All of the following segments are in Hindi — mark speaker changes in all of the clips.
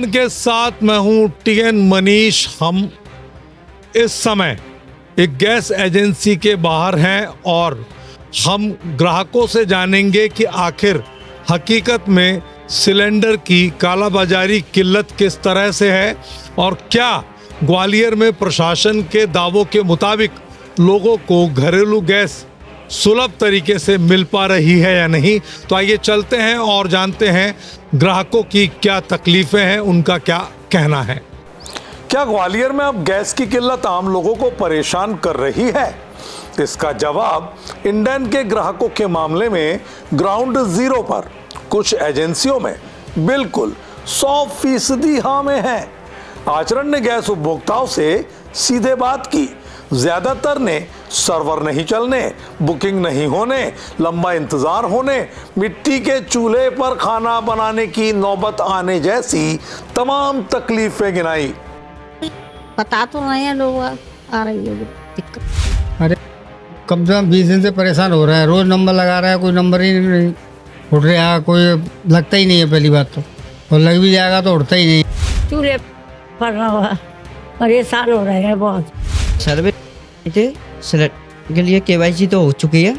Speaker 1: इंडन के साथ मैं हूं टीएन मनीष। हम इस समय एक गैस एजेंसी के बाहर हैं और हम ग्राहकों से जानेंगे कि आखिर हकीकत में सिलेंडर की कालाबाजारी किल्लत किस तरह से है और क्या ग्वालियर में प्रशासन के दावों के मुताबिक लोगों को घरेलू गैस सुलभ तरीके से मिल पा रही है या नहीं। तो आइए चलते हैं और जानते हैं ग्राहकों की क्या तकलीफें हैं, उनका क्या कहना है। क्या ग्वालियर में अब गैस की किल्लत आम लोगों को परेशान कर रही है? इसका जवाब इंडेन के ग्राहकों के मामले में ग्राउंड जीरो पर कुछ एजेंसियों में बिल्कुल 100% हाँ में है। आचरण ने गैस उपभोक्ताओं से सीधे बात की। ज्यादातर ने सर्वर नहीं चलने, बुकिंग नहीं होने, लंबा इंतजार होने, मिट्टी के चूल्हे पर खाना बनाने की नौबत आने जैसी तमाम तकलीफें गिनाई।
Speaker 2: पता तो नहीं है, लोग आ रही है दिक्कत।
Speaker 3: अरे कम से कम 20 दिन से परेशान हो रहा है। रोज नंबर लगा रहा है, कोई नंबर ही नहीं उठ रहा है, कोई लगता ही नहीं है पहली बात तो, और लग भी जाएगा तो उठता ही नहीं।
Speaker 2: चूल्हे पर रहा हुआ परेशान हो रहे हैं बहुत।
Speaker 4: सर्वे के लिए केवाईसी तो हो चुकी है,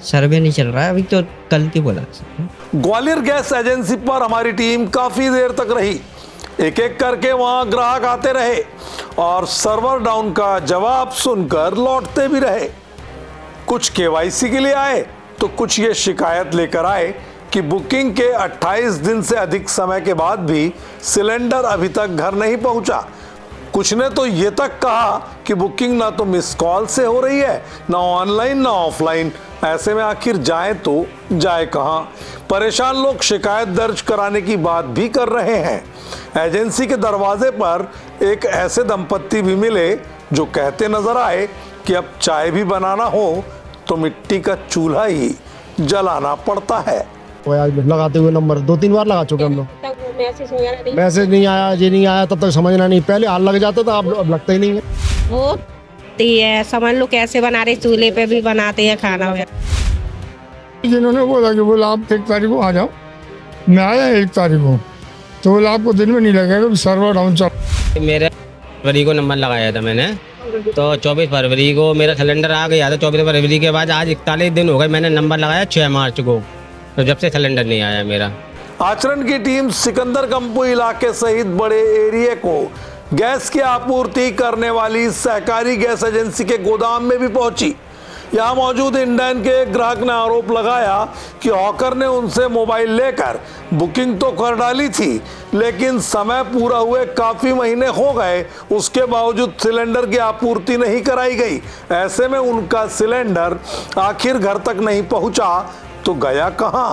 Speaker 4: सर्वे नहीं चल रहा है अभी, तो कल की बोला।
Speaker 1: ग्वालियर गैस एजेंसी पर हमारी टीम काफी देर तक रही। एक एक करके वहां ग्राहक आते रहे और सर्वर डाउन का जवाब सुनकर लौटते भी रहे। कुछ केवाईसी के लिए आए तो कुछ ये शिकायत लेकर आए कि बुकिंग के 28 दिन से अधिक समय के बाद भी सिलेंडर अभी तक घर नहीं पहुंचा। कुछ ने तो ये तक कहा कि बुकिंग ना तो मिस कॉल से हो रही है, ना ऑनलाइन ना ऑफलाइन। ऐसे में आखिर जाए तो जाए कहां? परेशान लोग शिकायत दर्ज कराने की बात भी कर रहे हैं। एजेंसी के दरवाजे पर एक ऐसे दंपत्ति भी मिले जो कहते नजर आए कि अब चाय भी बनाना हो तो मिट्टी का चूल्हा ही जलाना पड़ता है।
Speaker 5: लगाते हुए नंबर 2-3 बार लगा चुके हम लोग, मैसेज नहीं आया, ये नहीं आया, तब तक समझना नहीं। पहले हाल लग जाता था, अब लगता ही नहीं है।
Speaker 6: होती है, समझ लो कैसे बना रहे, चूल्हे पे भी बनाते हैं खाना वगैरह।
Speaker 7: जिन्होंने बोला कि बोला आप 1 तारीख को आ जाओ, मैं आया 1 तारीख को, तो बोला आपको दिन में नहीं लगेगा, सर्वर डाउन चल।
Speaker 4: मेरे फरवरी को नंबर लगाया था मैंने, तो 24 फरवरी को मेरा सिलेंडर आ गया था। 24 फरवरी के बाद आज 41 दिन हो गए, मैंने नंबर लगाया 6 मार्च को, तो जब से सिलेंडर नहीं आया मेरा।
Speaker 1: आचरण की टीम सिकंदर कंपू इलाके सहित बड़े एरिया को गैस की आपूर्ति करने वाली सहकारी गैस एजेंसी के गोदाम में भी पहुंची। यहां मौजूद इंडेन के ग्राहक ने आरोप लगाया कि हॉकर ने उनसे मोबाइल लेकर बुकिंग तो कर डाली थी, लेकिन समय पूरा हुए काफी महीने हो गए, उसके बावजूद सिलेंडर की आपूर्ति नहीं कराई गई। ऐसे में उनका सिलेंडर आखिर घर तक नहीं पहुंचा तो गया कहां?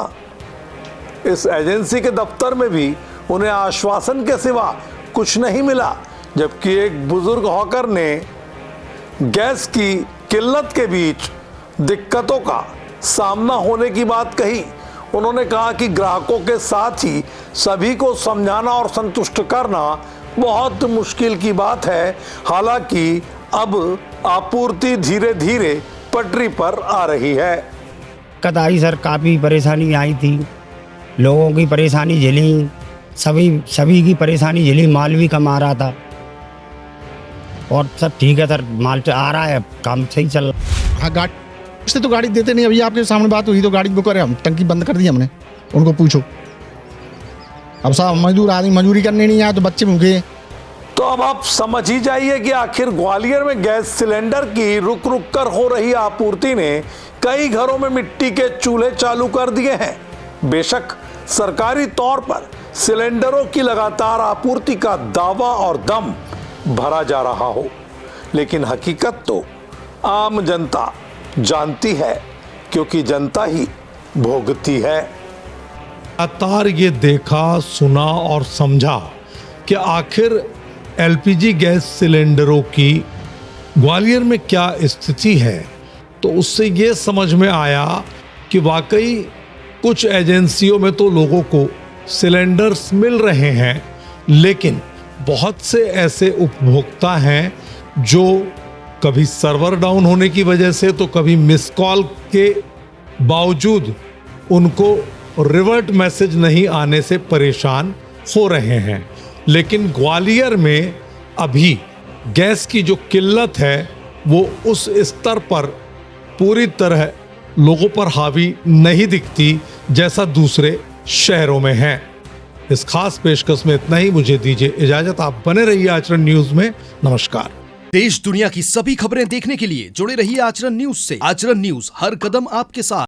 Speaker 1: इस एजेंसी के दफ्तर में भी उन्हें आश्वासन के सिवा कुछ नहीं मिला, जबकि एक बुजुर्ग हॉकर ने गैस की किल्लत के बीच दिक्कतों का सामना होने की बात कही। उन्होंने कहा कि ग्राहकों के साथ ही सभी को समझाना और संतुष्ट करना बहुत मुश्किल की बात है। हालांकि अब आपूर्ति धीरे धीरे पटरी पर आ रही है।
Speaker 3: कदाई सर काफ़ी परेशानी आई थी, लोगों की परेशानी झेली, सभी की परेशानी झेली, माल भी कम आ रहा था और सब ठीक है सर, माल आ रहा है, काम सही चल रहा है।
Speaker 5: हाँ, गाड़ी से तो गाड़ी देते नहीं। अभी आपके सामने बात हुई तो गाड़ी बुक करे, हम टंकी बंद कर दी हमने। उनको पूछो, अब साहब मजदूर आदमी मजदूरी करने नहीं आया तो बच्चे भूखे।
Speaker 1: तो अब आप समझ ही जाइए कि आखिर ग्वालियर में गैस सिलेंडर की रुक रुक कर हो रही आपूर्ति ने कई घरों में मिट्टी के चूल्हे चालू कर दिए हैं। बेशक सरकारी तौर पर सिलेंडरों की लगातार आपूर्ति का दावा और दम भरा जा रहा हो, लेकिन हकीकत तो आम जनता जानती है, क्योंकि जनता ही भोगती है। लगातार ये देखा, सुना और समझा कि आखिर एलपीजी गैस सिलेंडरों की ग्वालियर में क्या स्थिति है, तो उससे ये समझ में आया कि वाकई कुछ एजेंसियों में तो लोगों को सिलेंडर्स मिल रहे हैं, लेकिन बहुत से ऐसे उपभोक्ता हैं जो कभी सर्वर डाउन होने की वजह से तो कभी मिस कॉल के बावजूद उनको रिवर्ट मैसेज नहीं आने से परेशान हो रहे हैं। लेकिन ग्वालियर में अभी गैस की जो किल्लत है वो उस स्तर पर पूरी तरह लोगों पर हावी नहीं दिखती जैसा दूसरे शहरों में है। इस खास पेशकश में इतना ही। मुझे दीजिए इजाजत। आप बने रहिए आचरण न्यूज में। नमस्कार।
Speaker 8: देश दुनिया की सभी खबरें देखने के लिए जुड़े रहिए आचरण न्यूज से। आचरण न्यूज, हर कदम आपके साथ।